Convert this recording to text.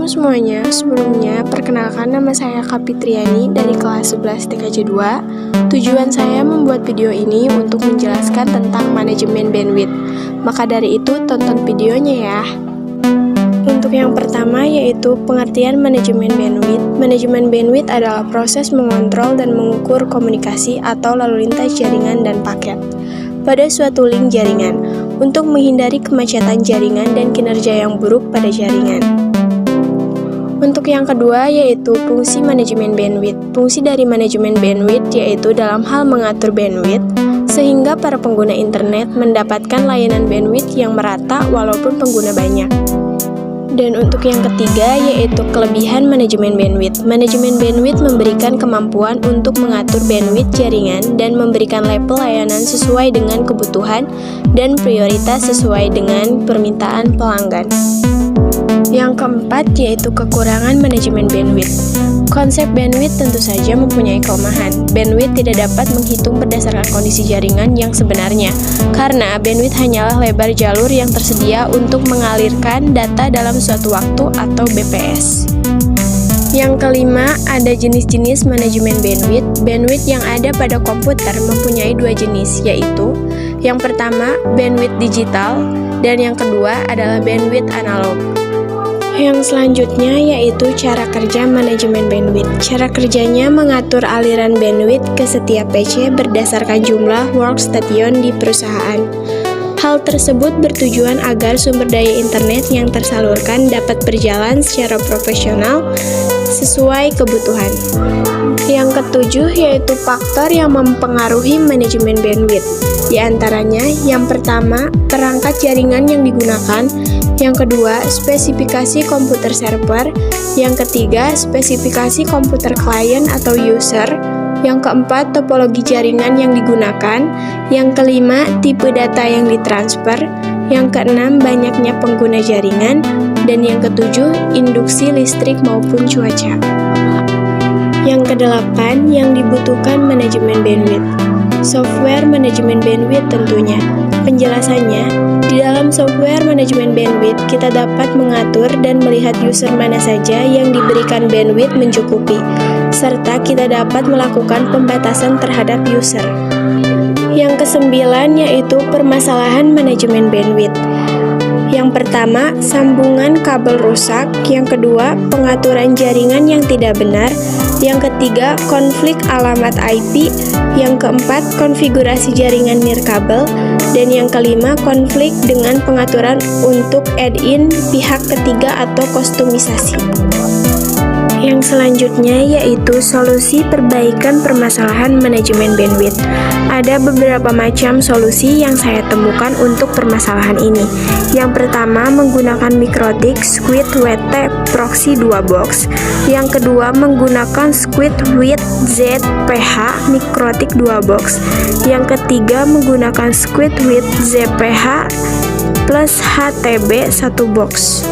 semuanya, sebelumnya perkenalkan nama saya Kapitriani dari kelas 11 TKJ 2. Tujuan saya membuat video ini untuk menjelaskan tentang manajemen bandwidth. Maka dari itu tonton videonya ya. Untuk yang pertama yaitu pengertian manajemen bandwidth. Manajemen bandwidth adalah proses mengontrol dan mengukur komunikasi atau lalu lintas jaringan dan paket pada suatu link jaringan untuk menghindari kemacetan jaringan dan kinerja yang buruk pada jaringan. Untuk yang kedua yaitu fungsi manajemen bandwidth. Fungsi dari manajemen bandwidth yaitu dalam hal mengatur bandwidth sehingga para pengguna internet mendapatkan layanan bandwidth yang merata walaupun pengguna banyak. Dan untuk yang ketiga yaitu kelebihan manajemen bandwidth. Manajemen bandwidth memberikan kemampuan untuk mengatur bandwidth jaringan dan memberikan level layanan sesuai dengan kebutuhan dan prioritas sesuai dengan permintaan pelanggan. Yang keempat yaitu kekurangan manajemen bandwidth. Konsep bandwidth tentu saja mempunyai kelemahan. Bandwidth tidak dapat menghitung berdasarkan kondisi jaringan yang sebenarnya, karena bandwidth hanyalah lebar jalur yang tersedia untuk mengalirkan data dalam suatu waktu atau BPS. Yang kelima, ada jenis-jenis manajemen bandwidth. Bandwidth yang ada pada komputer mempunyai dua jenis, yaitu yang pertama, bandwidth digital, dan yang kedua adalah bandwidth analog. Yang selanjutnya yaitu cara kerja manajemen bandwidth. Cara kerjanya mengatur aliran bandwidth ke setiap PC berdasarkan jumlah workstation di perusahaan. Hal tersebut bertujuan agar sumber daya internet yang tersalurkan dapat berjalan secara profesional sesuai kebutuhan. Yang ketujuh yaitu faktor yang mempengaruhi manajemen bandwidth. Di antaranya, yang pertama, perangkat jaringan yang digunakan. Yang kedua, spesifikasi komputer server. Yang ketiga, spesifikasi komputer klien atau user. Yang keempat, topologi jaringan yang digunakan. Yang kelima, tipe data yang ditransfer. Yang keenam, banyaknya pengguna jaringan. Dan yang ketujuh, induksi listrik maupun cuaca. Yang kedelapan, yang dibutuhkan manajemen bandwidth. Software manajemen bandwidth tentunya. Penjelasannya, di dalam software manajemen bandwidth, kita dapat mengatur dan melihat user mana saja yang diberikan bandwidth mencukupi, serta kita dapat melakukan pembatasan terhadap user. Yang kesembilan yaitu permasalahan manajemen bandwidth. Yang pertama, sambungan kabel rusak. Yang kedua, pengaturan jaringan yang tidak benar. Yang ketiga, konflik alamat IP. Yang keempat, konfigurasi jaringan nirkabel. Dan yang kelima, konflik dengan pengaturan untuk add-in pihak ketiga atau kostumisasi. Yang selanjutnya yaitu solusi perbaikan permasalahan manajemen bandwidth. Ada beberapa macam solusi yang saya temukan untuk permasalahan ini. Yang pertama, menggunakan MikroTik Squid WT Proxy 2 box. Yang kedua, menggunakan Squid with ZPH MikroTik 2 box. Yang ketiga, menggunakan Squid with ZPH plus HTB 1 box.